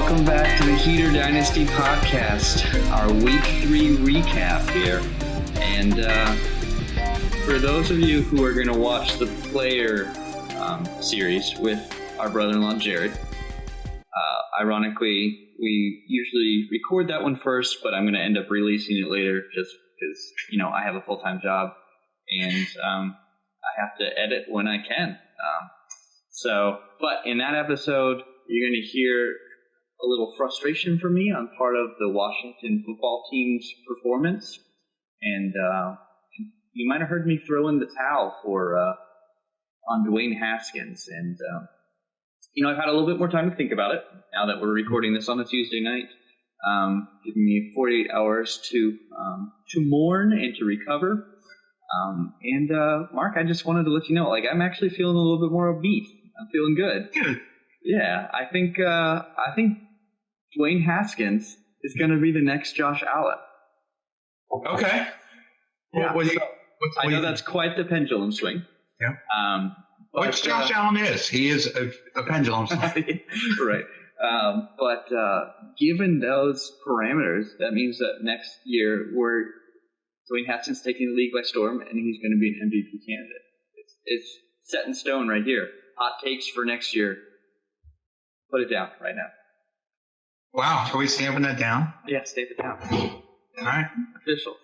Welcome back to the Heater Dynasty podcast, our week 3 recap here. And for those of you who are going to watch the player series with our brother-in-law Jared, ironically, we usually record that one first, but I'm going to end up releasing it later just because, I have a full-time job and I have to edit when I can. But in that episode, you're going to hear a little frustration from me on part of the Washington football team's performance. And you might have heard me throw in the towel on Dwayne Haskins. And, I've had a little bit more time to think about it now that we're recording this on a Tuesday night, giving me 48 hours to mourn and to recover. Mark, I just wanted to let you know, I'm actually feeling a little bit more upbeat. I'm feeling good. Good. Yeah, I think Dwayne Haskins is going to be the next Josh Allen. Okay. Yeah. I know that's quite the pendulum swing. Yeah. Which Josh Allen is. He is a pendulum swing. Right. But given those parameters, that means that next year Dwayne Haskins taking the league by storm, and he's going to be an MVP candidate. It's set in stone right here. Hot takes for next year. Put it down right now. Wow. Are we stamping that down? Yeah, stamp it down. All right. Official.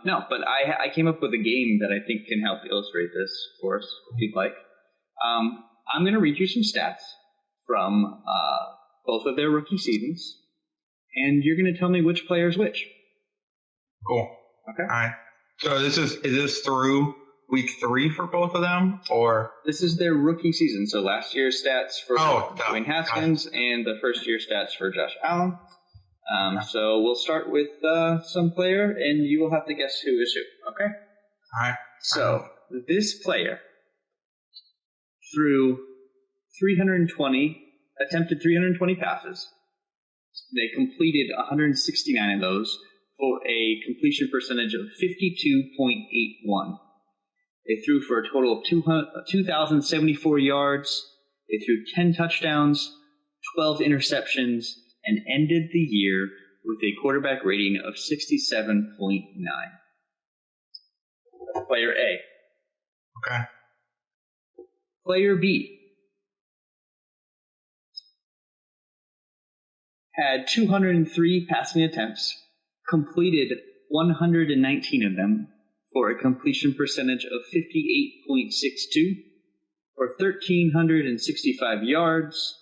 No, but I came up with a game that I think can help illustrate this for us, if you'd like. I'm going to read you some stats from both of their rookie seasons, and you're going to tell me which player is which. Cool. Okay. All right. So is this through week 3 for both of them, or this is their rookie season? So last year's stats for Dwayne Haskins and the first year stats for Josh Allen. So we'll start with some player, and you will have to guess who is who. Okay. All right. So this player threw attempted 320 passes. They completed 169 of those for a completion percentage of 52.81. They threw for a total of 2,074 yards. They threw 10 touchdowns, 12 interceptions, and ended the year with a quarterback rating of 67.9. Player A. Okay. Player B had 203 passing attempts, completed 119 of them for a completion percentage of 58.62, for 1,365 yards.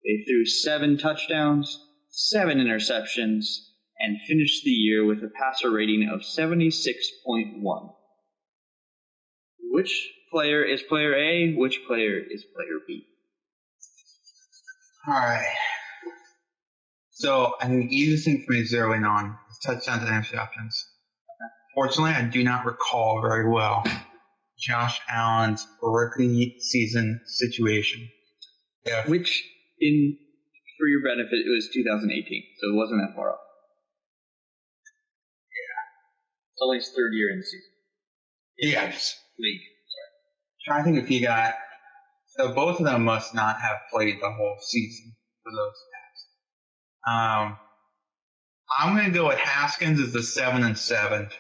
They threw 7 touchdowns, 7 interceptions, and finished the year with a passer rating of 76.1. Which player is player A? Which player is player B? All right. So I think the easiest thing for me to zero in on is touchdowns and interceptions. Fortunately, I do not recall very well Josh Allen's rookie season situation. Yeah. Which, for your benefit, it was 2018, so it wasn't that far off. Yeah. It's only his third year in the season. Yes. League. Sorry. I'm trying to think if he got. So both of them must not have played the whole season for those stats. I'm going to go with Haskins as the 7-7.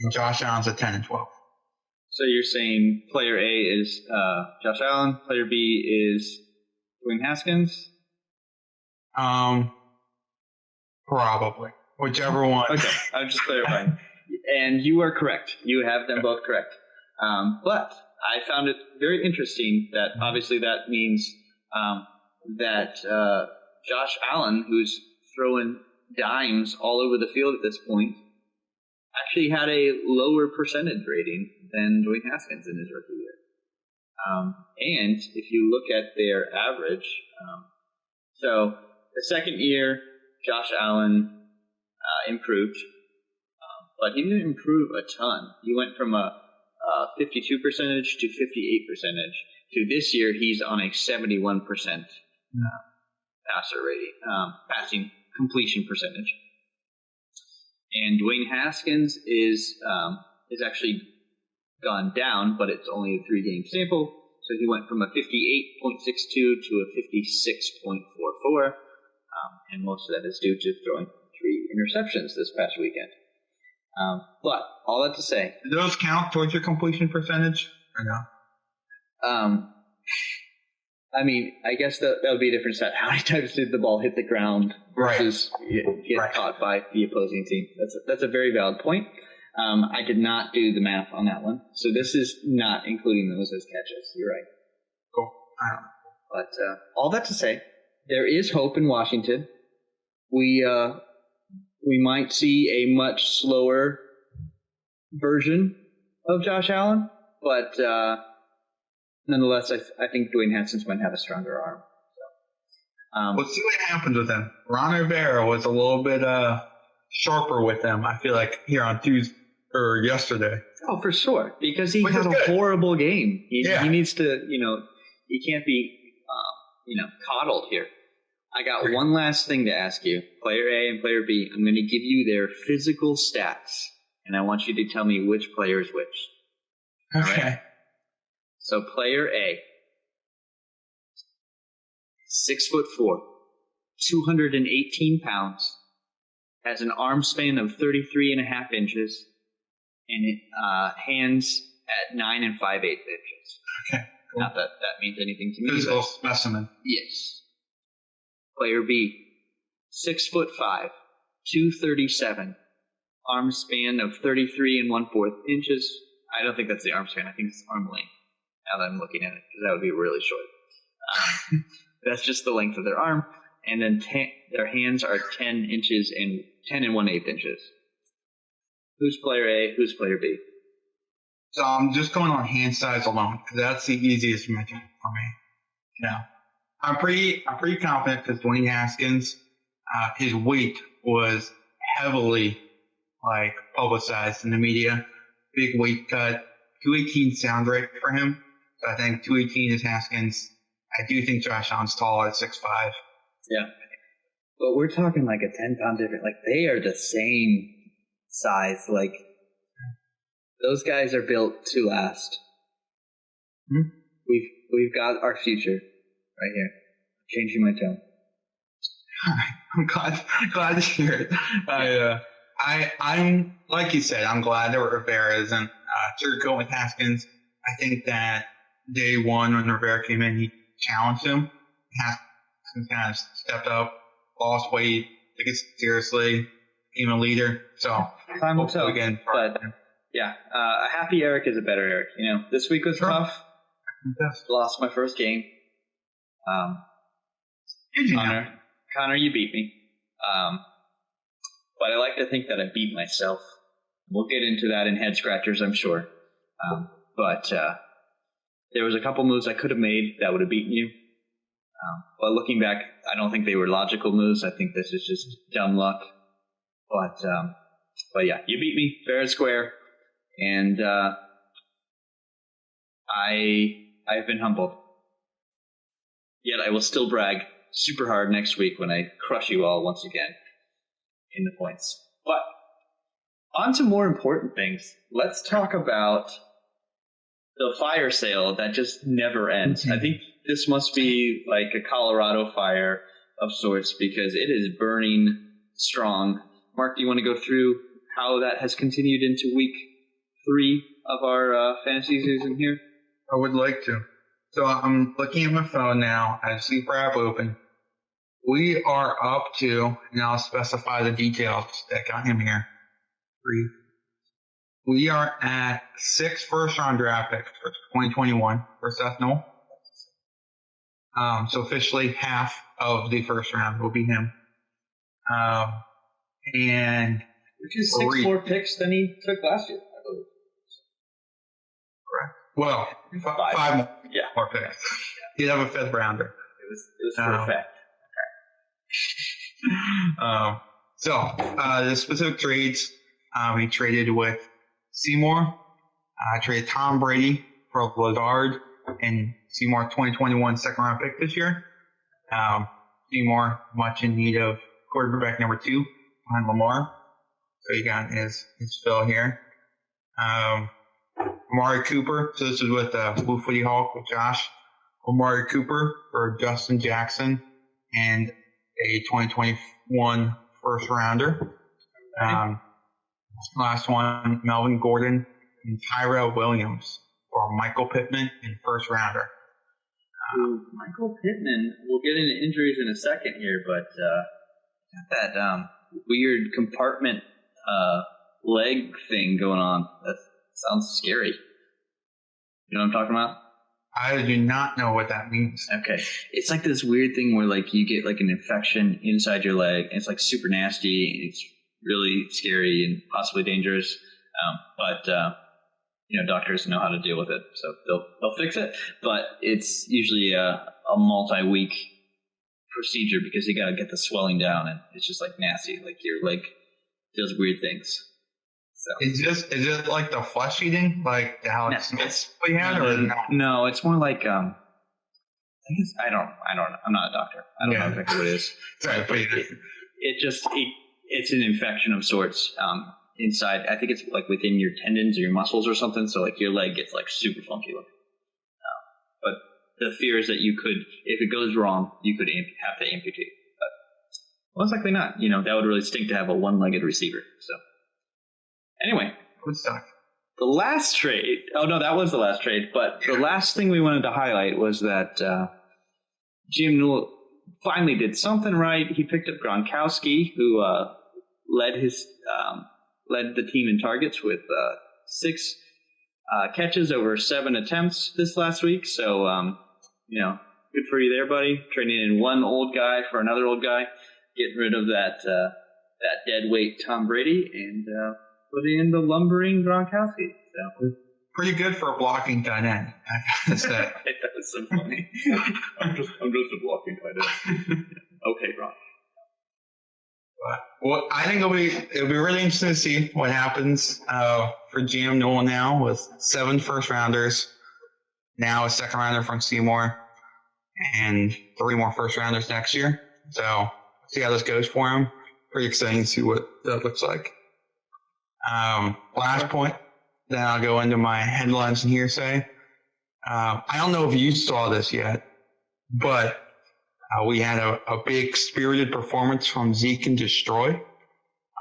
And Josh Allen's a 10-12. So you're saying player A is Josh Allen, player B is Dwayne Haskins? Probably. Whichever one. Okay, I'm just clarifying. And you are correct. You have them both correct. But I found it very interesting that obviously that means that Josh Allen, who's throwing dimes all over the field at this point, actually had a lower percentage rating than Dwayne Haskins in his rookie year. And if you look at their average, so the second year, Josh Allen improved, but he didn't improve a ton. He went from a 52 percentage to 58 percentage to this year he's on a 71% passer rating, passing completion percentage. And Dwayne Haskins is actually gone down, but it's only a 3-game sample. So he went from a 58.62 to a 56.44. and most of that is due to throwing 3 interceptions this past weekend. But all that to say, do those count towards your completion percentage or no? I mean, I guess that would be a different set. How many times did the ball hit the ground versus get caught by the opposing team? That's a very valid point. I did not do the math on that one, so this is not including those as catches. You're right. Cool. But all that to say, there is hope in Washington. We might see a much slower version of Josh Allen, but nonetheless, I think Dwayne Haskins might have a stronger arm. So, we'll see what happens with him. Ron Rivera was a little bit sharper with them, I feel like, here on Tuesday or yesterday. Oh, for sure, because he had a horrible game. He needs to, he can't be, coddled here. I got one last thing to ask you. Player A and player B, I'm going to give you their physical stats, and I want you to tell me which player is which. Okay. Right? So player A, 6'4", 218 pounds, has an arm span of 33.5 inches, and hands at 9 5/8 inches. Okay. Cool. Not that means anything to me. Physical specimen. Yes. Player B, 6'5", 237, arm span of 33 1/4 inches. I don't think that's the arm span. I think it's arm length. Now that I'm looking at it, because that would be really short. That's just the length of their arm, and then their hands are 10 inches and 10 1/8 inches. Who's player A? Who's player B? So I'm just going on hand size alone because that's the easiest metric for me. I'm pretty confident because Dwayne Haskins, his weight was heavily publicized in the media. Big weight cut. 218 sounds right for him. So I think 218 is Haskins. I do think Josh Allen's taller at 6'5". Yeah. But we're talking like a 10-pound difference. Like, they are the same size. Like, those guys are built to last. Hmm? We've got our future right here. Changing my tone. I'm glad to hear it. I'm like you said, I'm glad that Rivera isn't sugarcoat with Haskins. I think that day one when Rivera came in, he challenged him. Haskins kind of stepped up, lost weight, took it seriously, became a leader. So time will tell again. But yeah, a happy Eric is a better Eric. This week was tough. Lost my first game. Connor, you beat me. But I like to think that I beat myself. We'll get into that in head scratchers, I'm sure. But there was a couple moves I could have made that would have beaten you. But looking back, I don't think they were logical moves. I think this is just dumb luck. But yeah, you beat me fair and square, and I've been humbled. Yet I will still brag super hard next week when I crush you all once again in the points. But on to more important things. Let's talk about the fire sale that just never ends. Mm-hmm. I think this must be like a Colorado fire of sorts because it is burning strong. Mark, do you want to go through how that has continued into week 3 of our fantasy season here? I would like to. So I'm looking at my phone now. I have Sleeper app open. We are up to, and I'll specify the details that got him here. 3. We are at 6 first-round draft picks for 2021 for Seth Noel. So officially half of the first round will be him. And which is 6 more picks than he took last year, I believe. Correct. Well, 5 more picks. Yeah. He'd have a 5th rounder. It was for effect. Okay. So the specific trades, we traded with Seymour. Traded Tom Brady for Lazard and Seymour 2021 second round pick this year. Seymour much in need of quarterback number 2 behind Lamar. So you got his fill here. Amari Cooper. So this is with Blue Footy Hawk with Josh. Amari Cooper for Justin Jackson and a 2021 first rounder. Last one, Melvin Gordon and Tyrell Williams for Michael Pittman in first rounder. Michael Pittman, we'll get into injuries in a second here, but got that weird compartment leg thing going on. That sounds scary. You know what I'm talking about? I do not know what that means. Okay. It's like this weird thing where like you get like an infection inside your leg, and it's like super nasty, and it's really scary and possibly dangerous. But doctors know how to deal with it, so they'll fix it. But it's usually a multi-week procedure because you got to get the swelling down, and it's just like nasty. Like your leg does weird things. So is it like the flesh eating, like the Alex Smith we had, or no? No, it's more like I think it's I don't know. I'm not a doctor. I don't know exactly what it is. Sorry, it's an infection of sorts inside. I think it's like within your tendons or your muscles or something. So like your leg gets like super funky looking. But the fear is that you could, if it goes wrong, you could have to amputate. But most likely not. That would really stink to have a one-legged receiver. So anyway, would suck. The last trade. Oh no, that was the last trade. But the last thing we wanted to highlight was that GM Newell finally did something right. He picked up Gronkowski, who led the team in targets with 6 catches over 7 attempts this last week. So, good for you there, buddy. Trading in one old guy for another old guy, getting rid of that dead weight Tom Brady, and putting in the lumbering Gronkowski. So pretty good for a blocking tight end. I gotta say. That was so funny. I'm just a blocking tight end. Okay, Gronk. Well, I think it'll be really interesting to see what happens for GM Newell now with 7 first rounders, now a second rounder from Seymour, and 3 more first rounders next year. So see how this goes for him. Pretty exciting to see what that looks like. Last point, then I'll go into my headlines and hearsay. I don't know if you saw this yet, but we had a big spirited performance from Zeke and Destroy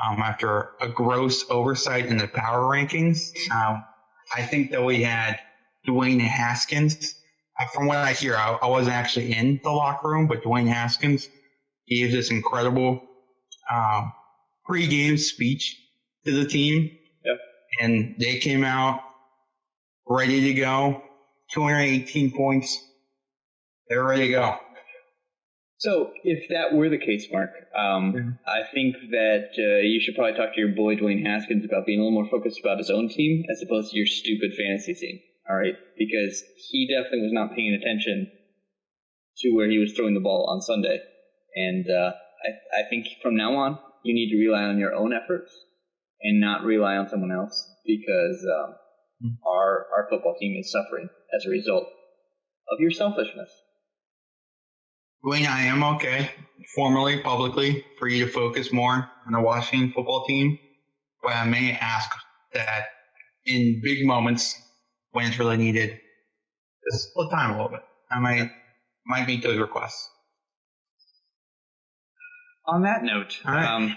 after a gross oversight in the power rankings. I think that we had Dwayne Haskins. From what I hear, I wasn't actually in the locker room, but Dwayne Haskins gave this incredible pre-game speech to the team. Yep. And they came out ready to go, 218 points. They're ready to go. So if that were the case, Mark, I think that you should probably talk to your boy Dwayne Haskins about being a little more focused about his own team as opposed to your stupid fantasy team, all right? Because he definitely was not paying attention to where he was throwing the ball on Sunday. And I think from now on, you need to rely on your own efforts and not rely on someone else because our football team is suffering as a result of your selfishness. Dwayne, I am okay, formally, publicly, for you to focus more on the Washington football team. But I may ask that in big moments, when it's really needed, just split time a little bit. I might meet those requests. On that note, right.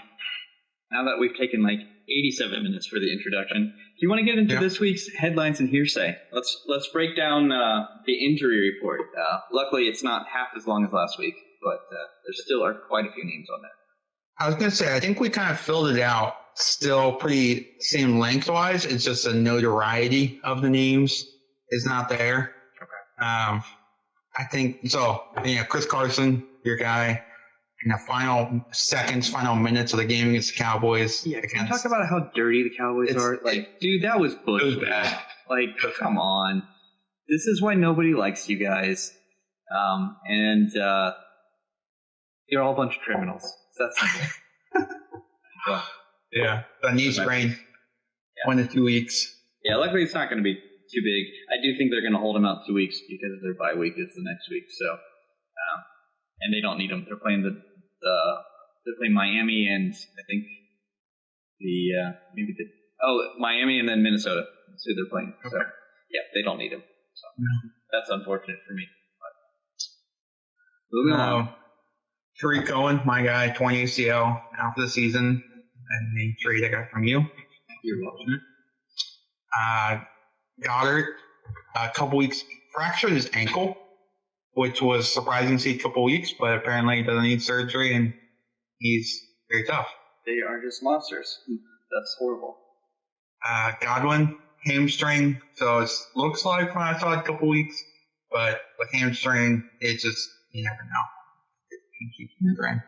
Now that we've taken like 87 minutes for the introduction, do you want to get into this week's headlines and hearsay? Let's break down the injury report. Luckily, it's not half as long as last week, but there still are quite a few names on there. I was going to say, I think we kind of filled it out. Still pretty same lengthwise. It's just the notoriety of the names is not there. Okay. I think so. Chris Carson, your guy. In the final minutes of the game against the Cowboys. Yeah, can you talk about how dirty the Cowboys are? Like, dude, that was bullshit. It was bad. Like, come on. This is why nobody likes you guys. And you're all a bunch of criminals. That's simple. Yeah. The knee sprain. 1 to 2 weeks. Yeah, luckily it's not going to be too big. I do think they're going to hold him out 2 weeks because their bye week is the next week. So, and they don't need him. They're playing they're playing Miami and I think Miami and then Minnesota. That's who they're playing. Okay. So yeah, they don't need him. So that's unfortunate for me. But moving on. Tariq Cohen, my guy, 20 ACL out for the season, and the trade I got from you. You're welcome. Goddard, a couple weeks, fractured his ankle, which was surprising to see a couple weeks, but apparently he doesn't need surgery, and he's very tough. They are just monsters. That's horrible. Godwin, hamstring, so it looks like when I saw it a couple weeks, but with hamstring, it's just, you never know. It can keep injuring.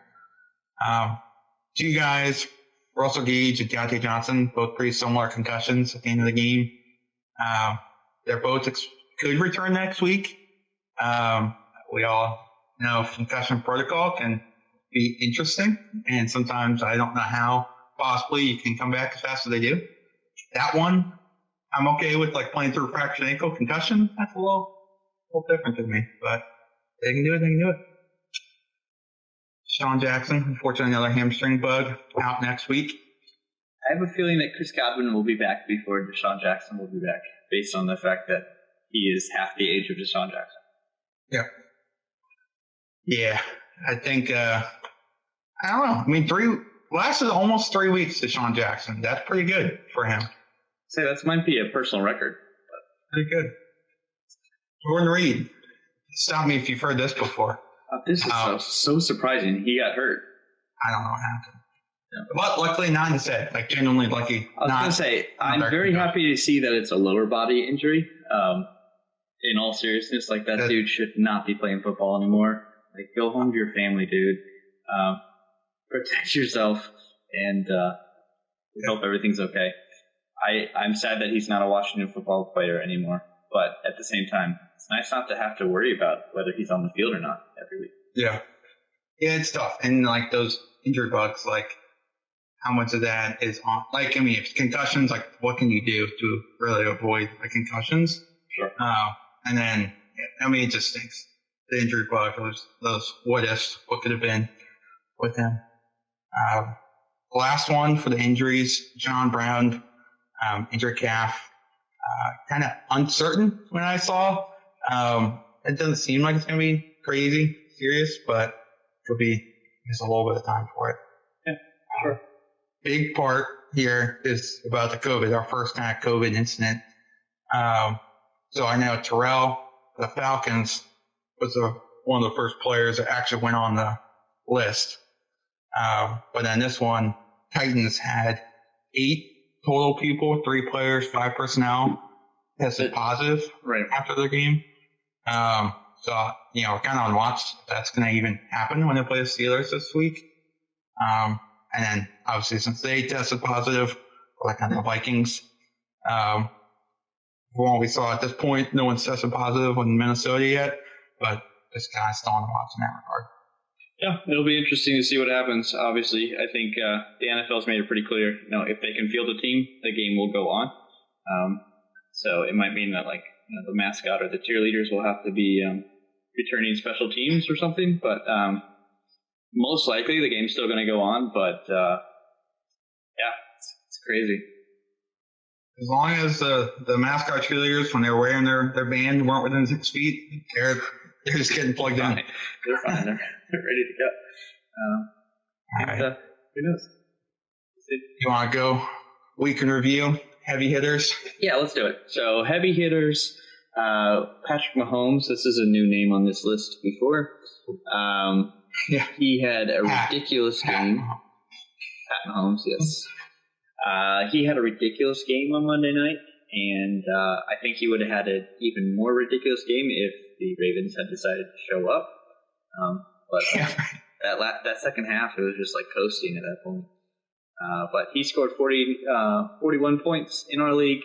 Two guys, Russell Gage and Deontay Johnson, both pretty similar concussions at the end of the game. They're both could return next week. We all know concussion protocol can be interesting, and sometimes I don't know how possibly you can come back as fast as they do. That one, I'm okay with, like playing through fractured ankle. Concussion, that's a little different to me, but they can do it. They can do it. Sean Jackson, unfortunately, another hamstring bug, out next week. I have a feeling that Chris Godwin will be back before Deshaun Jackson will be back, based on the fact that he is half the age of Deshaun Jackson. Yeah. Yeah, I think, I don't know. I mean, lasted almost 3 weeks to Deshaun Jackson. That's pretty good for him. Say that might be a personal record. But. Pretty good. Jordan Reed. Stop me if you've heard this before. This is so surprising. He got hurt. I don't know what happened. Yeah. But luckily not in his head. Like, genuinely lucky. I was going to say, I'm very happy to see that it's a lower body injury. In all seriousness, like, that dude should not be playing football anymore. Like, go home to your family, dude. Protect yourself, and we hope everything's okay. I'm sad that he's not a Washington football player anymore, but at the same time, it's nice not to have to worry about whether he's on the field or not every week. Yeah. Yeah, it's tough. And, like, those injury bugs, like, how much of that is on? Like, I mean, if concussions, like, what can you do to really avoid, like, concussions? Sure. And then, I mean, it just stinks. The injury bug, those what ifs, what could have been with him. Last one for the injuries, John Brown, injured calf. Kind of uncertain when I saw. It doesn't seem like it's going to be crazy serious, but it'll be just a little bit of time for it. Yeah, sure. Big part here is about the COVID, our first kind of COVID incident. So I know Terrell, the Falcons, was one of the first players that actually went on the list. But then this one, Titans had 8 total people, 3 players, 5 personnel tested positive after the game. So, you know, we're kind of on watch if that's going to even happen when they play the Steelers this week. And then, obviously, since they tested positive, like on the Vikings, from what we saw at this point, no one's tested positive in Minnesota yet, but just kind of still on watch in that regard. Yeah, it'll be interesting to see what happens. Obviously, I think the NFL's made it pretty clear, you know, if they can field a team, the game will go on. So it might mean that, like, you know, the mascot or the cheerleaders will have to be returning special teams or something, but most likely the game's still going to go on. But yeah, it's crazy. As long as the mascot cheerleaders, when they were wearing their band, weren't within 6 feet, they're just getting plugged in. They're fine. They're ready to go. All right. Who knows? You want to go week in review? Heavy hitters? Yeah, let's do it. So heavy hitters, Patrick Mahomes. This is a new name on this list before. Yeah. He had a ridiculous game. Pat Mahomes, yes. He had a ridiculous game on Monday night, and I think he would have had an even more ridiculous game if the Ravens had decided to show up. But that second half, it was just like coasting at that point. But he scored 41 points in our league.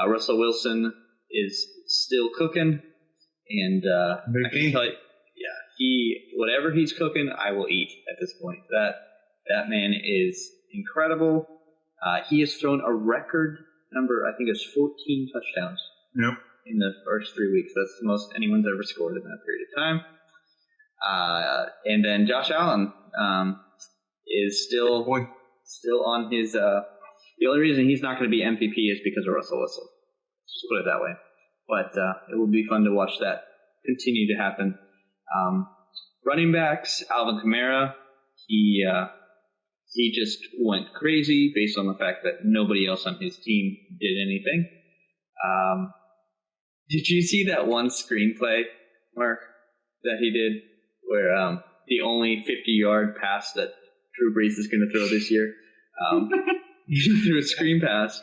Russell Wilson is still cooking, and I can tell you, whatever he's cooking, I will eat at this point. That man is incredible. He has thrown a record number, I think it's 14 touchdowns. Yep. In the first 3 weeks. That's the most anyone's ever scored in that period of time. And then Josh Allen is still on his. The only reason he's not going to be MVP is because of Russell Wilson. Let's just put it that way. But it will be fun to watch that continue to happen. Running backs, Alvin Kamara, he just went crazy based on the fact that nobody else on his team did anything. Did you see that one screenplay, Mark, that he did where the only 50-yard pass that Drew Brees is going to throw this year? He threw a screen pass,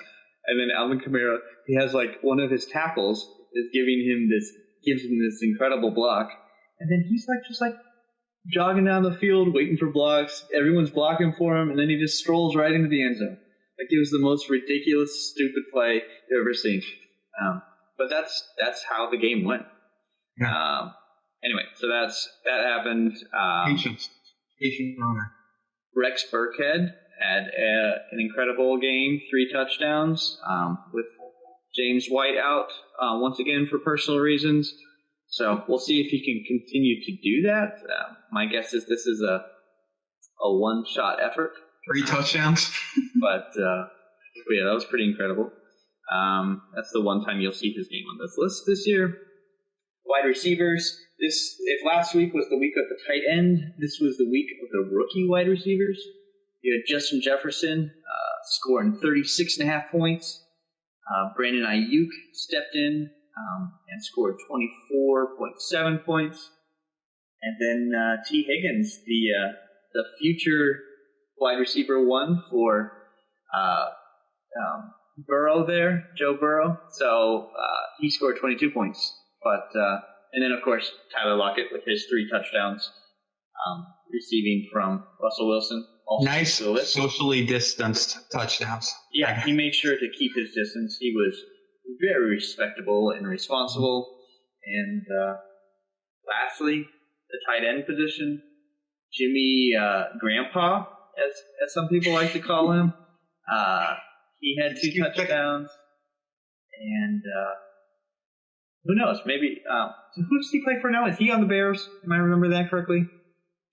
and then Alvin Kamara, he has like one of his tackles is gives him this incredible block, and then he's like just like jogging down the field, waiting for blocks. Everyone's blocking for him, and then he just strolls right into the end zone. Like it was the most ridiculous, stupid play you've ever seen. But that's how the game went. Yeah. Anyway, so that happened. Patience runner. Rex Burkhead had an incredible game, 3 touchdowns, with James White out once again for personal reasons. So we'll see if he can continue to do that. My guess is this is a one-shot effort. 3 touchdowns. But yeah, that was pretty incredible. That's the one time you'll see his name on this list this year. Wide receivers. If last week was the week of the tight end, this was the week of the rookie wide receivers. You had Justin Jefferson scoring 36.5 points. Brandon Ayuk stepped in and scored 24.7 points. And then T. Higgins, the future wide receiver 1 for Burrow there, Joe Burrow. So he scored 22 points. But and then, of course, Tyler Lockett with his 3 touchdowns receiving from Russell Wilson. Nice socially distanced touchdowns. Yeah, he made sure to keep his distance. He was very respectable and responsible. And lastly, the tight end position, Jimmy Grandpa, as some people like to call him. He had 2 touchdowns. And who knows? Maybe. So who does he play for now? Is he on the Bears? Am I remember that correctly?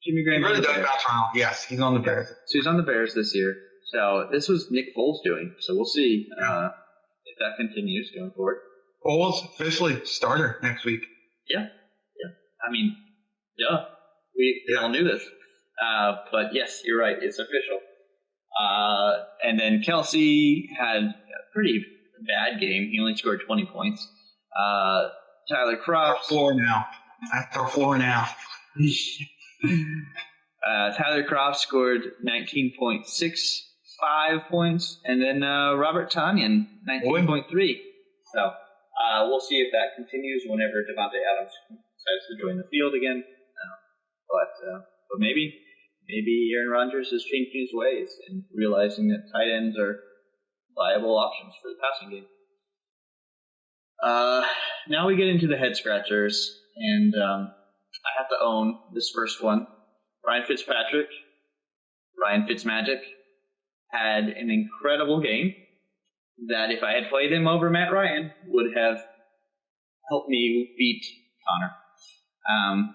Jimmy Graham. He really does bounce around. Yes, he's on the Bears. So he's on the Bears this year. So this was Nick Foles doing. So we'll see if that continues going forward. Foles officially starter next week. Yeah. I mean, we all knew this. But yes, you're right. It's official. And then Kelsey had a pretty bad game. He only scored 20 points. Tyler Kroft. After 4 now. Tyler Kroft scored 19.65 points, and then Robert Tonyan 19.3. So we'll see if that continues whenever Devontae Adams decides to join the field again. But maybe Aaron Rodgers is changing his ways and realizing that tight ends are viable options for the passing game. Now we get into the head scratchers, and I have to own this first one. Ryan Fitzmagic, had an incredible game that if I had played him over Matt Ryan would have helped me beat Connor.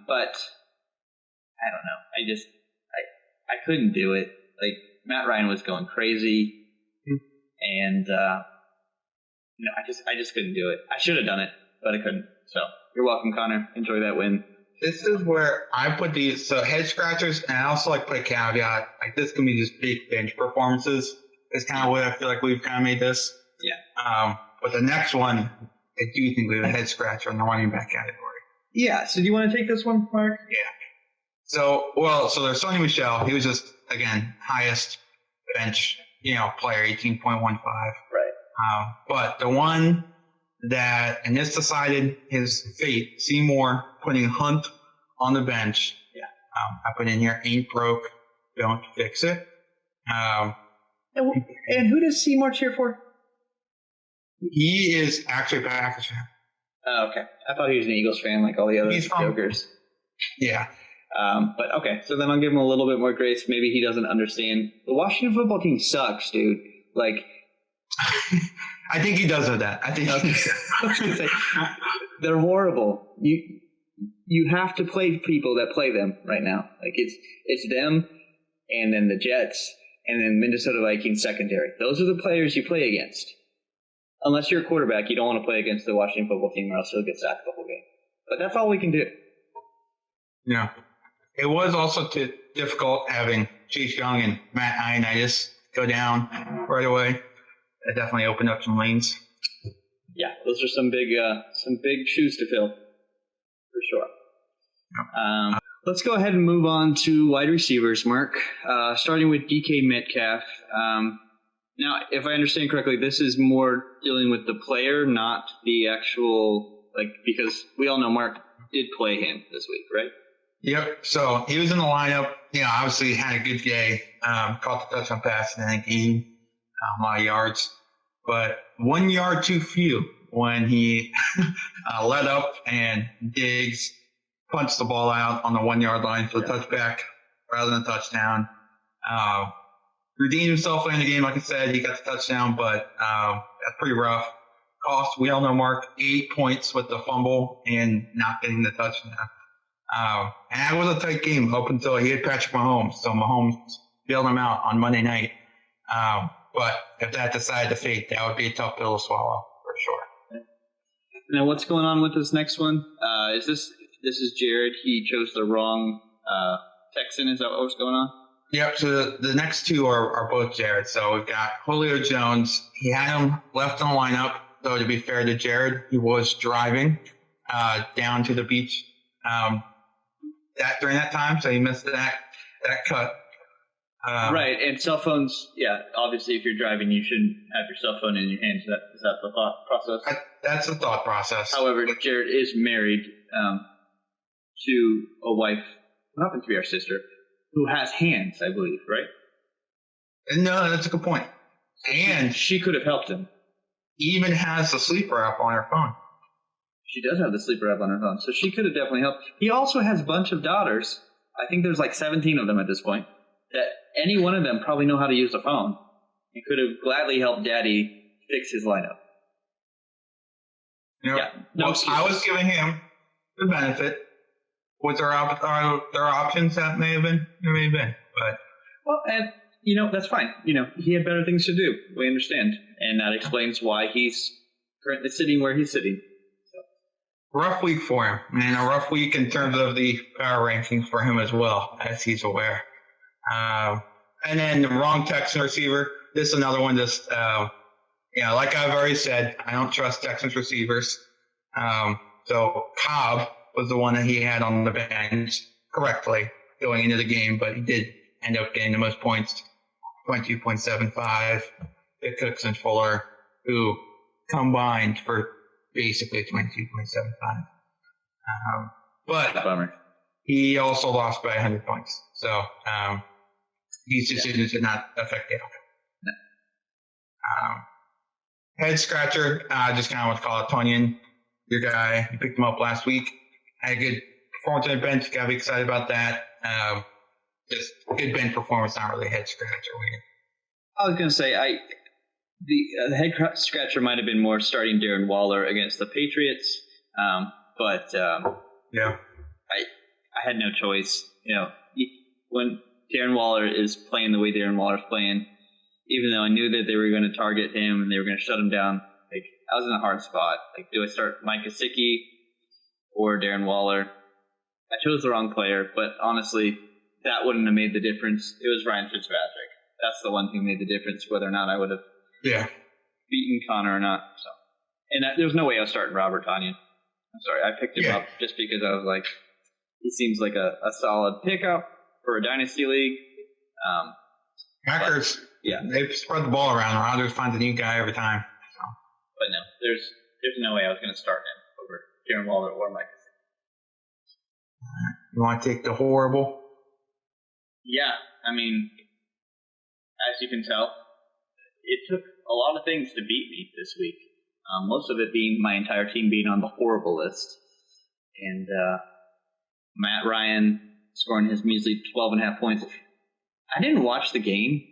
But I don't know. I couldn't do it. Like Matt Ryan was going crazy, and I just couldn't do it. I should have done it, but I couldn't. So you're welcome, Connor. Enjoy that win. This is where I put these head scratchers, and I also like put a caveat. Like this can be just big bench performances. It's kind of what I feel like we've kind of made this. Yeah. But the next one, I do think we have a head scratcher in the running back category. Yeah. So do you want to take this one, Mark? Yeah. So there's Sonny Michel. He was just again highest bench, player, 18.15. Right. But the one that, and this decided his fate, Seymour putting Hunt on the bench. Yeah. I put in here, ain't broke, don't fix it. And who does Seymour cheer for? He is actually a Packers fan. Oh, okay. I thought he was an Eagles fan like all the other jokers. Yeah. But okay, so then I'll give him a little bit more grace. Maybe he doesn't understand. The Washington football team sucks, dude. Like, I think he does know that. I think I was gonna say, they're horrible. You have to play people that play them right now. Like it's them, and then the Jets, and then Minnesota Vikings secondary. Those are the players you play against. Unless you're a quarterback, you don't want to play against the Washington football team, or else you'll get sacked the whole game. But that's all we can do. Yeah. It was also difficult having Chase Young and Matt Ioannidis go down right away. That definitely opened up some lanes. Yeah, those are some big shoes to fill, for sure. Let's go ahead and move on to wide receivers, Mark. Starting with DK Metcalf. Now, if I understand correctly, this is more dealing with the player, not the actual, because we all know Mark did play him this week, right? Yep. So he was in the lineup. Obviously had a good day. Caught the touchdown pass in that game. A lot of yards. But 1 yard too few when he let up and Diggs punched the ball out on the 1 yard line for the touchback rather than a touchdown. Redeemed himself in the game, like I said. He got the touchdown, but that's pretty rough. Cost, we all know, Mark, 8 points with the fumble and not getting the touchdown. And that was a tight game up until he hit Patrick Mahomes. So Mahomes bailed him out on Monday night. But if that decided to fade, that would be a tough pill to swallow for sure. Now, what's going on with this next one? This is Jared. He chose the wrong Texan. Is that what's going on? Yep. So the next two are both Jared. So we've got Julio Jones. He had him left in the lineup. Though to be fair to Jared, he was driving down to the beach during that time, so he missed that cut. Right, and cell phones, obviously if you're driving, you shouldn't have your cell phone in your hands. Is that the thought process? That's the thought process. However, Jared is married to a wife, who happens to be our sister, who has hands, I believe, right? No, that's a good point. And she could have helped him. Even has the sleeper app on her phone. She does have the sleeper app on her phone, so she could have definitely helped. He also has a bunch of daughters. I think there's 17 of them at this point. That any one of them probably know how to use a phone and could have gladly helped Daddy fix his lineup. I was giving him the benefit. What their options that may have been, but and that's fine. He had better things to do. We understand, and that explains why he's currently sitting where he's sitting. Rough week for him, and a rough week in terms of the power rankings for him as well, as he's aware. And then the wrong Texan receiver. This is another one. Just like I've already said, I don't trust Texans receivers. So Cobb was the one that he had on the bench correctly going into the game, but he did end up getting the most points, 22.75. Pitt Cooks and Fuller, who combined for basically 22.75. But bummer. He also lost by 100 points. So these decisions did not affect the outcome. Head scratcher, just kind of want to call it Tonyan, your guy. You picked him up last week. Had a good performance on the bench. Got to be excited about that. Just good bench performance, not really a head scratcher. I was going to say, the head scratcher might have been more starting Darren Waller against the Patriots, but I had no choice. When Darren Waller is playing the way Darren Waller's playing, even though I knew that they were going to target him and they were going to shut him down, I was in a hard spot. Do I start Mike Gesicki or Darren Waller? I chose the wrong player, but honestly, that wouldn't have made the difference. It was Ryan Fitzpatrick. That's the one who made the difference, whether or not I would have beaten Connor or not. So, and there was no way I was starting Robert Tonyan. I'm sorry, I picked him up just because I was like, he seems like a solid pickup for a dynasty league. Packers, they've spread the ball around. Rodgers finds a new guy every time. So. But no, there's no way I was going to start him over Darren Waller or Mike. You want to take the horrible? Yeah, I mean, as you can tell, it took a lot of things to beat me this week. Most of it being my entire team being on the horrible list. And Matt Ryan scoring his measly 12.5 points. I didn't watch the game.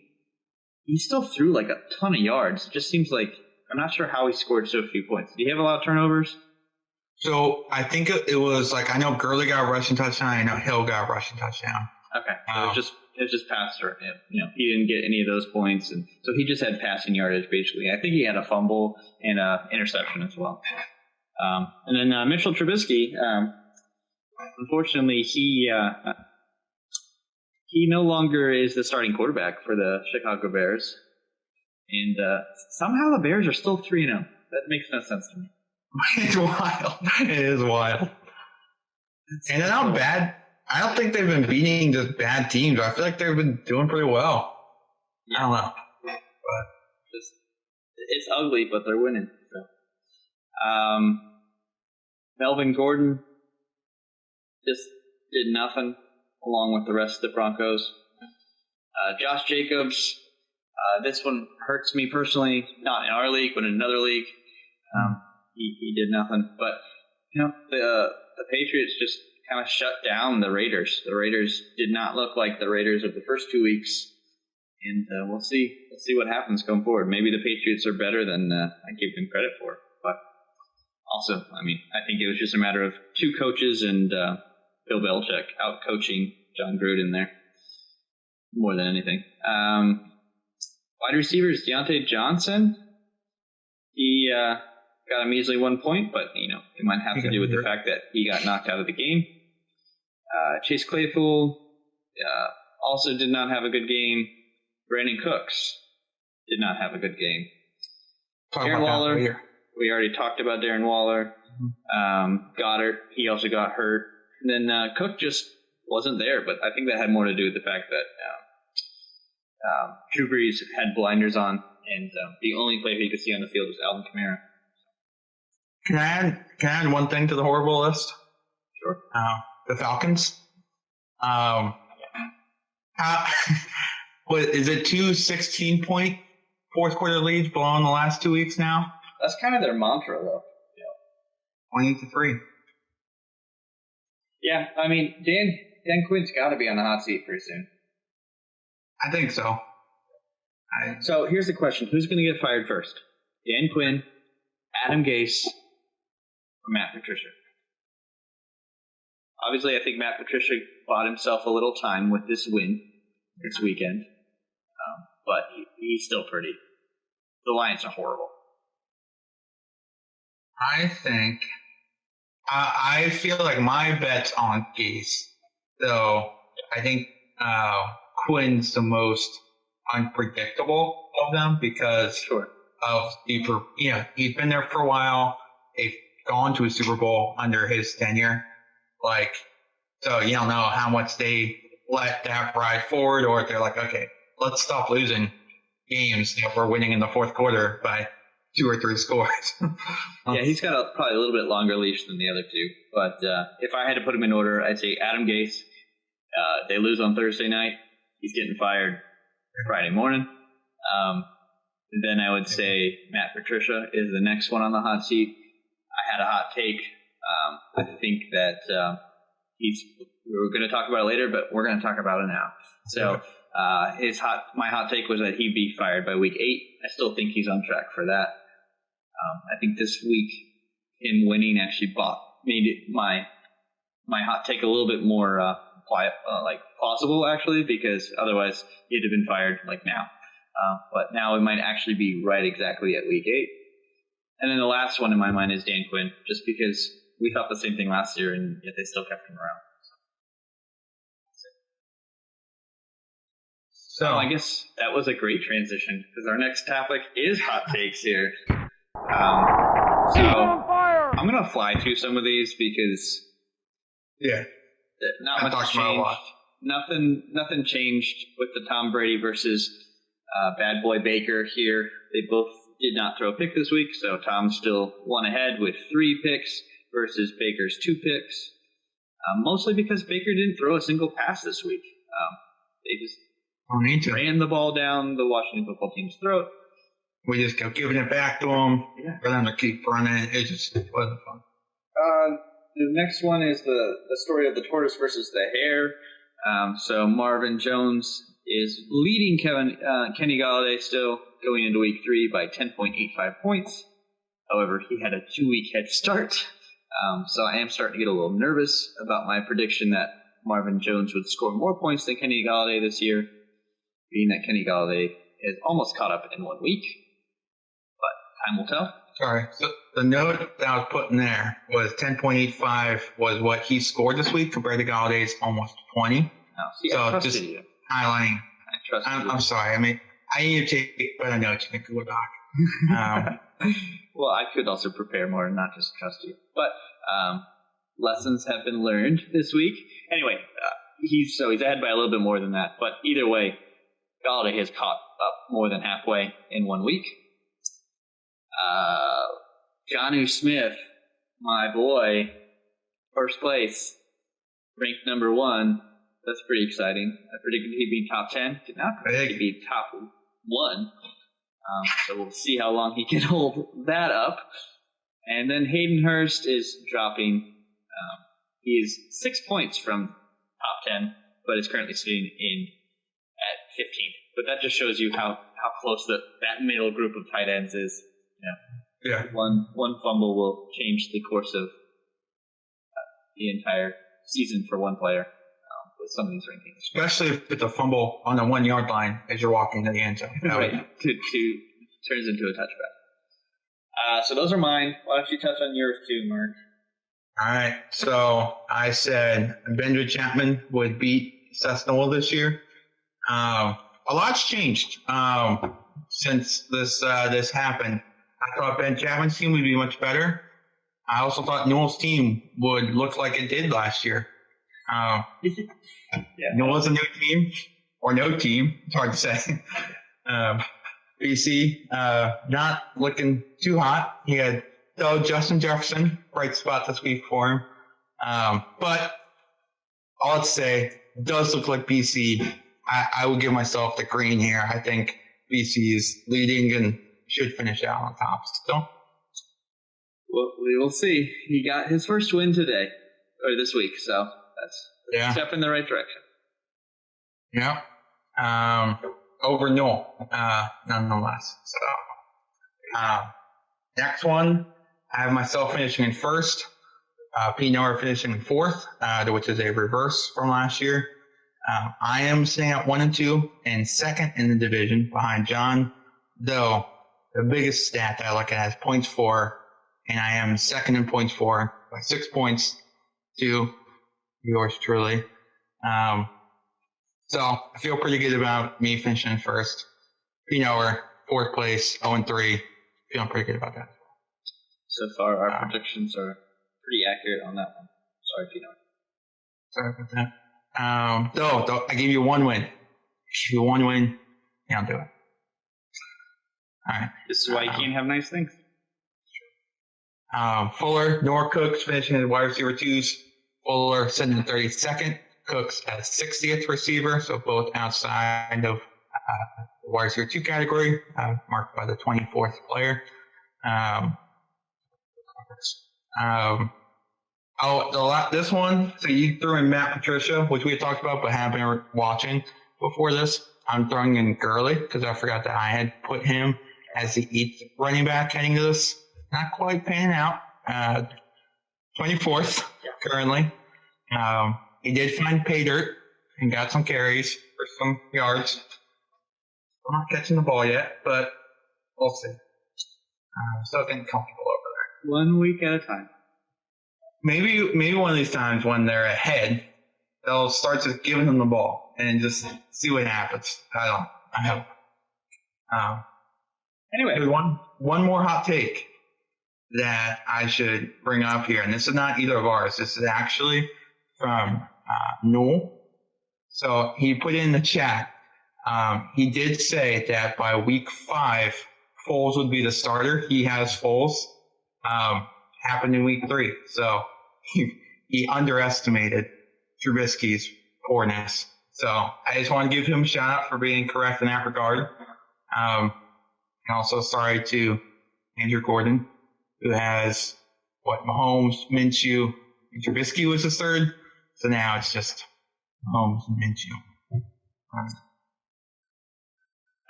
He still threw a ton of yards. It just seems like, I'm not sure how he scored so few points. Did he have a lot of turnovers? So I think it was I know Gurley got a rushing touchdown. I know Hill got a rushing touchdown. Okay. It was just pass or he didn't get any of those points, and so he just had passing yardage basically. I think he had a fumble and a interception as well. And then Mitchell Trubisky, unfortunately, he he no longer is the starting quarterback for the Chicago Bears. And somehow the Bears are still 3-0. That makes no sense to me. It's wild. It is wild. And they're not bad. I don't think they've been beating just bad teams. I feel like they've been doing pretty well. I don't know. But it's ugly, but they're winning. So. Melvin Gordon just did nothing along with the rest of the Broncos. Josh Jacobs, this one hurts me personally, not in our league, but in another league. He did nothing. But, the Patriots just kind of shut down the Raiders. The Raiders did not look like the Raiders of the first 2 weeks. And we'll see. We'll see what happens going forward. Maybe the Patriots are better than I gave them credit for. But also, I think it was just a matter of two coaches and Bill Belichick out-coaching John Gruden there more than anything. Wide receivers, Deontay Johnson. He got a measly 1 point, but, it might have to do with the fact that he got knocked out of the game. Chase Claypool also did not have a good game. Brandon Cooks did not have a good game. Darren Waller, we already talked about Darren Waller. Goddard, he also got hurt. And then Cook just wasn't there, but I think that had more to do with the fact that Drew Brees had blinders on, and the only player he could see on the field was Alvin Kamara. Can I add one thing to the horrible list? Sure. The Falcons. Is it 2 16-point fourth quarter leads blowing the last 2 weeks now? That's kind of their mantra, though. 20-3. Yeah, Dan Quinn's got to be on the hot seat pretty soon. I think so. So here's the question: who's going to get fired first? Dan Quinn, Adam Gase, or Matt Patricia? Obviously, I think Matt Patricia bought himself a little time with this win this weekend, but he's still pretty. The Lions are horrible. I feel like my bet's on Gase, though. I think Quinn's the most unpredictable of them because of he's been there for a while. They've gone to a Super Bowl under his tenure, so you don't know how much they let that ride forward, or if they're like, okay, let's stop losing games if we're winning in the fourth quarter by 2 or 3 scores. Yeah, he's got probably a little bit longer leash than the other two. But if I had to put him in order, I'd say Adam Gase. They lose on Thursday night. He's getting fired Friday morning. Then I would say Matt Patricia is the next one on the hot seat. I had a hot take. I think that we were going to talk about it later, but we're going to talk about it now. So my hot take was that he'd be fired by week 8. I still think he's on track for that. I think this week him winning actually made my hot take a little bit more plausible, actually, because otherwise he'd have been fired now. But now it might actually be right exactly at week 8. And then the last one in my mind is Dan Quinn, just because we thought the same thing last year, and yet they still kept him around. So I guess that was a great transition, because our next topic is hot takes here. So I'm going to fly through some of these because not much changed. Nothing changed with the Tom Brady versus Bad Boy Baker here. They both did not throw a pick this week, so Tom still won ahead with 3 picks versus Baker's 2 picks. Mostly because Baker didn't throw a single pass this week. They just ran the ball down the Washington football team's throat. We just kept giving it back to them for them to keep running. It just wasn't fun. The next one is the story of the tortoise versus the hare. So Marvin Jones is leading Kenny Golladay still going into week 3 by 10.85 points. However, he had a 2-week head start. So I am starting to get a little nervous about my prediction that Marvin Jones would score more points than Kenny Golladay this year, being that Kenny Golladay is almost caught up in 1 week. But time will tell. Sorry. So the note that I was putting there was 10.85 was what he scored this week compared to Galladay's almost 20. No, see, So I trusted just you. highlighting. I trusted you. I'm sorry. I mean, I need to take better notes in the Google Doc. Well, I could also prepare more and not just trust you. But lessons have been learned this week. Anyway, he's ahead by a little bit more than that. But either way, Galladay has caught up more than halfway in 1 week. Jonnu Smith, my boy, first place, ranked number 1. That's pretty exciting. I predicted he'd be top 10. Did not predict he'd be top 1. So we'll see how long he can hold that up. And then Hayden Hurst is dropping. He is 6 points from top 10, but is currently sitting in at 15th. But that just shows you how close that middle group of tight ends is. Yeah. One fumble will change the course of the entire season for one player with some of these rankings. Especially if it's a fumble on the 1 yard line as you're walking to the end zone. Right. Turns into a touchback. So those are mine. Why don't you touch on yours too, Mark? All right. So I said Benjamin Chapman would beat Seth Noel this year. A lot's changed since this happened. I thought Ben Chapman's team would be much better. I also thought Newell's team would look like it did last year. Newell's a new team, or no team. It's hard to say. BC, not looking too hot. He had, though, Justin Jefferson, bright spot this week for him. But all I'd say, it does look like BC. I would give myself the green here. I think BC is leading and should finish out on top still. Well, we will see. He got his first win today, or this week, so that's a step in the right direction. Yeah. Over Newell, nonetheless. So, next one, I have myself finishing in first. Pete Noah finishing in fourth, which is a reverse from last year. I am sitting at 1 and 2 and second in the division behind John, though the biggest stat that I look at is points for, and I am second in points for by 6 points to yours truly. So I feel pretty good about me finishing first. Pete Noah, fourth place, 0 and 3. Feeling pretty good about that. So far, our predictions are pretty accurate on that one. Sorry, Pete Noah. Sorry about that. Though, I give you one win. If you one win, yeah, I'll do it. All right. This is why you can't have nice things. Fuller, Nor Cooks finishing as wide receiver 2s. Fuller sitting in 32nd. Cooks as 60th receiver, so both outside of the wide receiver 2 category, marked by the 24th player. This one, so you threw in Matt Patricia, which we had talked about, but have been watching before this. I'm throwing in Gurley because I forgot that I had put him as the 8th running back heading to this. Not quite panning out. 24th currently. He did find pay dirt and got some carries for some yards. I'm not catching the ball yet, but we'll see. Still getting comfortable over there. 1 week at a time. Maybe one of these times when they're ahead, they'll start just giving them the ball and just see what happens. I hope. Anyway, one more hot take that I should bring up here, and this is not either of ours. This is actually from Noel. So he put in the chat. He did say that by week 5, Foles would be the starter. He has Foles. Happened in week 3. So he underestimated Trubisky's poorness. So I just want to give him a shout out for being correct in that regard. And also sorry to Andrew Gordon, who has Mahomes, Minshew, and Trubisky was his third. So now it's just Mahomes and Minshew.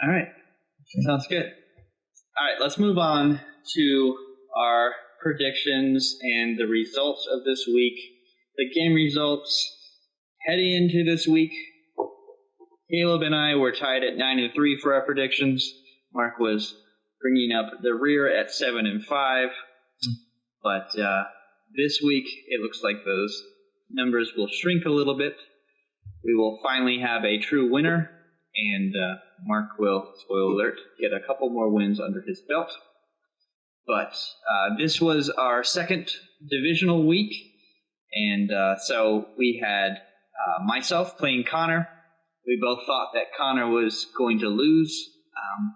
All right. Sounds good. All right, let's move on to our predictions and the results of this week. The game results heading into this week. Caleb and I were tied at 9 and 3 for our predictions. Mark was bringing up the rear at 7 and 5. But this week, it looks like those numbers will shrink a little bit. we will finally have a true winner, and Mark will, spoiler alert, get a couple more wins under his belt. But this was our second divisional week, and so we had myself playing Connor. We both thought that Connor was going to lose,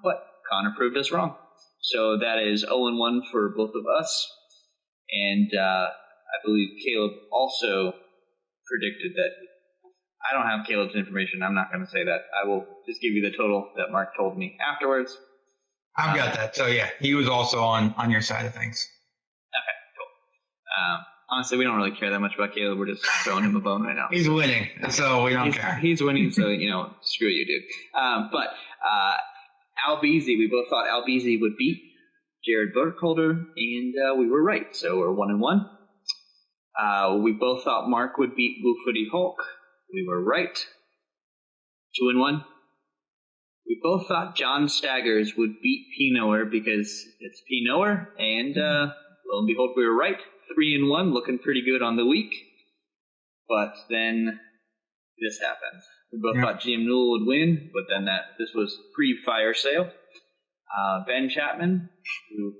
but Connor proved us wrong. So that is 0-1 for both of us. And I believe Caleb also predicted that. I don't have Caleb's information. I'm not going to say that. I will just give you the total that Mark told me afterwards. I've got that. So, yeah, he was also on your side of things. Okay, cool. Honestly, we don't really care that much about Caleb. We're just throwing him a bone right now. He's winning, so we don't care. He's winning, so, screw you, dude. But Albeezy, we both thought Albeezy would beat Jared Burkholder, and we were right. So we're 1-1. We both thought Mark would beat Blue Footy Hulk. We were right. 2-1. We both thought John Staggers would beat P-Knower because it's P-Knower, and lo and behold, we were right. 3-1, looking pretty good on the week. But then this happened. We both thought GM Newell would win, but then this was pre-fire sale. Ben Chapman, who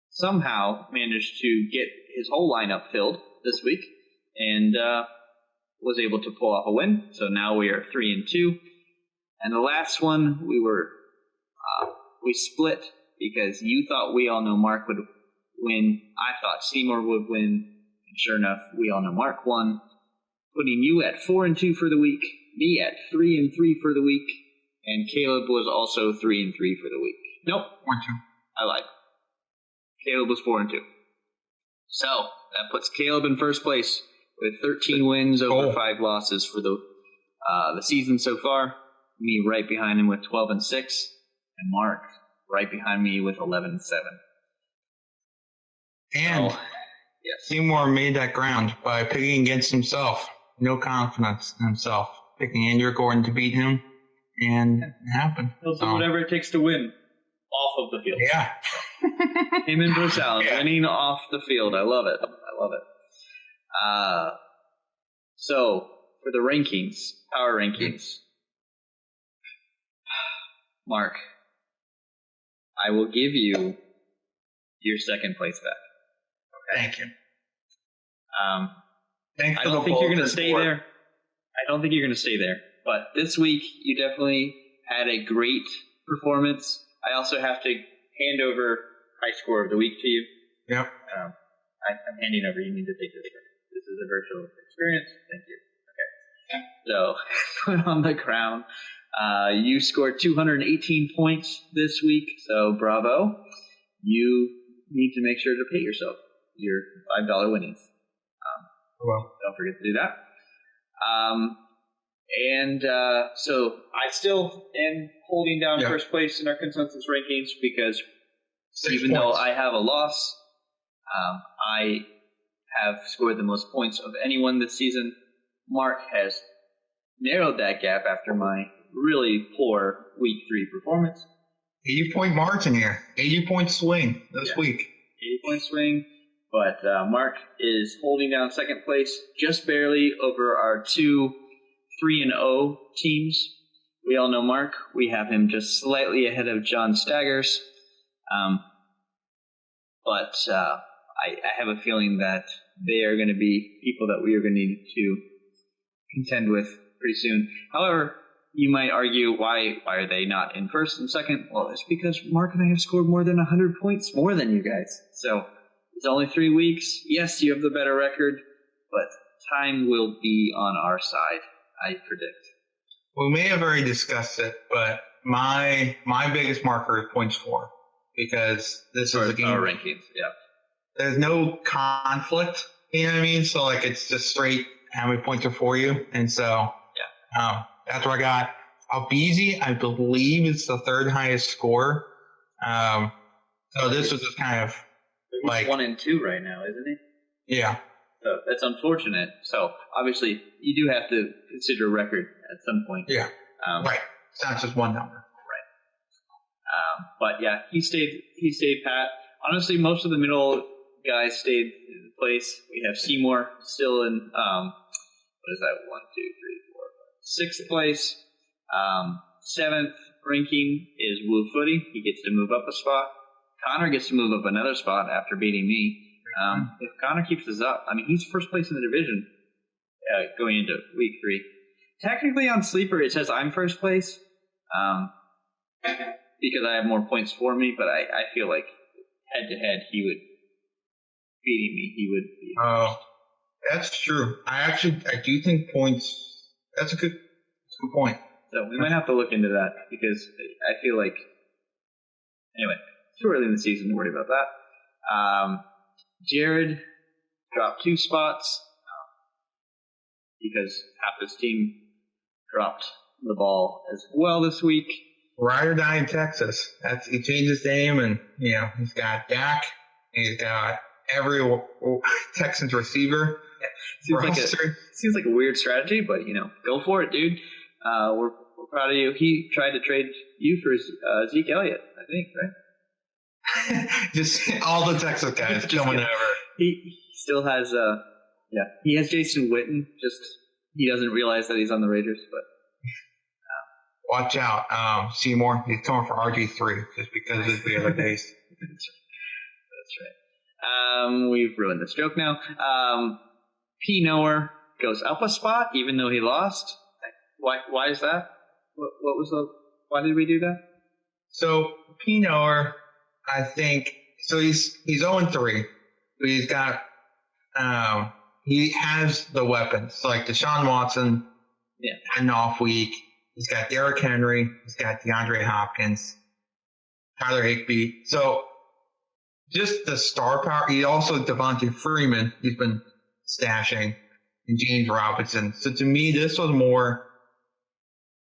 somehow managed to get his whole lineup filled this week, and was able to pull off a win. So now we are 3-2. And the last one, we split because you thought We All Know Mark would win. I thought Seymour would win. And sure enough, We All Know Mark won, putting you at 4-2 for the week, me at 3-3 for the week, and Caleb was also 3-3 for the week. Nope, 4-2. I lied. Caleb was 4-2. So that puts Caleb in first place with 13 wins over 5 losses for the season so far. Me right behind him with 12-6, and Mark right behind me with 11-7. And yes, Seymour made that ground by picking against himself. No confidence in himself. Picking Andrew Gordon to beat him, and it happened. He'll do whatever it takes to win off of the field. Yeah. Him and Bruce Allen winning off the field. I love it. I love it. So, for the rankings, power rankings, Mark, I will give you your second place back. Okay. Thank you. I don't think you're going to stay there. I don't think you're going to stay there. But this week, you definitely had a great performance. I also have to hand over high score of the week to you. Yep. I'm handing over. You need to take this. This is a virtual experience. Thank you. Okay. So, put on the crown. You scored 218 points this week, so bravo. You need to make sure to pay yourself your $5 winnings. Don't forget to do that. So I still am holding down first place in our consensus rankings because even though I have a loss, I have scored the most points of anyone this season. Mark has narrowed that gap after my really poor week 3 performance. 80-point margin here. 80-point swing this week. 80-point swing. But Mark is holding down second place just barely over our 2 3-0 teams. We all know Mark. We have him just slightly ahead of John Staggers. But I have a feeling that they are going to be people that we are going to need to contend with pretty soon. However, you might argue, why are they not in first and second? Well, it's because Mark and I have scored more than 100 points more than you guys. So it's only 3 weeks. Yes, you have the better record, but time will be on our side, I predict. We may have already discussed it, but my biggest marker is points for, because this is a game. Our rankings, yeah. There's no conflict, you know what I mean? So, like, it's just straight how many points are for you. And so, that's what I got. Albeezy, I believe, is the 3rd highest score. So this was just kind of like 1 and 2 right now, isn't he? Yeah. So that's unfortunate. So obviously, you do have to consider a record at some point. Yeah. Right. It's not just one number. Right. But yeah, he stayed pat. Honestly, most of the middle guys stayed in place. We have Seymour still in what is that? 1, 2, 3, 4, 5. Sixth place. Seventh ranking is Woo Footy. He gets to move up a spot. Connor gets to move up another spot after beating me. If Connor keeps this up, I mean, he's first place in the division going into week 3. Technically on Sleeper, it says I'm first place because I have more points for me, but I feel like head-to-head, he would beating me. He would be. Oh, that's true. I do think points. That's a good point. So we might have to look into that because I feel like. Anyway, it's too early in the season to worry about that. Jared dropped 2 spots because half his team dropped the ball as well this week. Ride or die in Texas. He changed his name, and he's got Dak, and he's got every Texans receiver. Seems like a weird strategy, but go for it, dude. We're proud of you. He tried to trade you for Zeke Elliott, I think, right? Just all the Texas guys coming over. He still has he has Jason Witten. Just he doesn't realize that he's on the Raiders, but watch out, Seymour. He's coming for RG3 just because of the other days. That's right. We've ruined this joke now. P. Knower goes up a spot even though he lost. Why is that? Why did we do that? So P. Knower, I think, so he's 0-3, but he's got he has the weapons. So like Deshaun Watson had an off week. He's got Derrick Henry. He's got DeAndre Hopkins, Tyler Higbee. So just the star power. He also Devontae Freeman. He's been stashing, and James Robinson. So to me, this was more.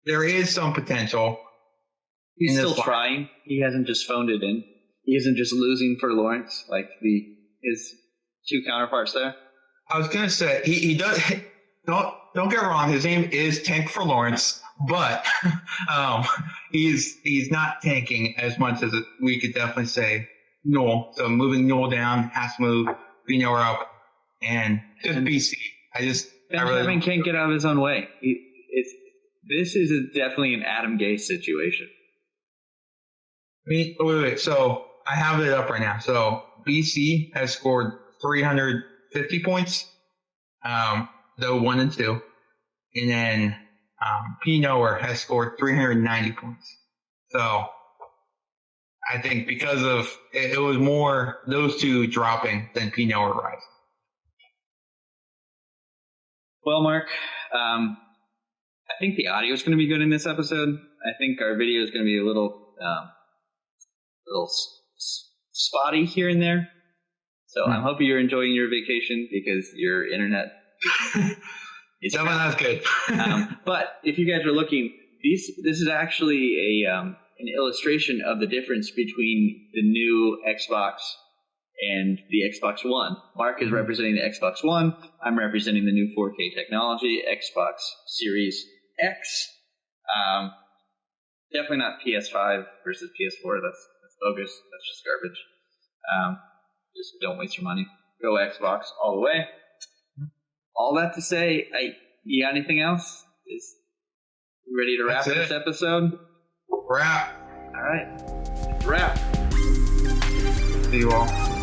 There is some potential. He's still trying. He hasn't just phoned it in. He isn't just losing for Lawrence like his 2 counterparts there. I was gonna say he does. Don't get wrong. His name is Tank for Lawrence, but he's not tanking as much as we could definitely say Newell. So moving Newell down, has to move Knower up, and just BC. Benjamin can't get out of his own way. This is definitely an Adam Gase situation. Wait. So I have it up right now. So BC has scored 350 points, though 1 and 2, and then P. Knower has scored 390 points. So I think because of it was more those 2 dropping than P. Knower rising. Well, Mark, I think the audio is going to be good in this episode. I think our video is going to be a little spotty here and there. So I'm hoping you're enjoying your vacation because your internet is not good. But if you guys are looking, this is actually an illustration of the difference between the new Xbox and the Xbox One. Mark is representing the Xbox One. I'm representing the new 4K technology, Xbox Series X. Definitely not PS5 versus PS4. That's bogus. That's just garbage. Just don't waste your money. Go Xbox all the way. All that to say, you got anything else? Ready to wrap this episode? Wrap. All right. Wrap. See you all.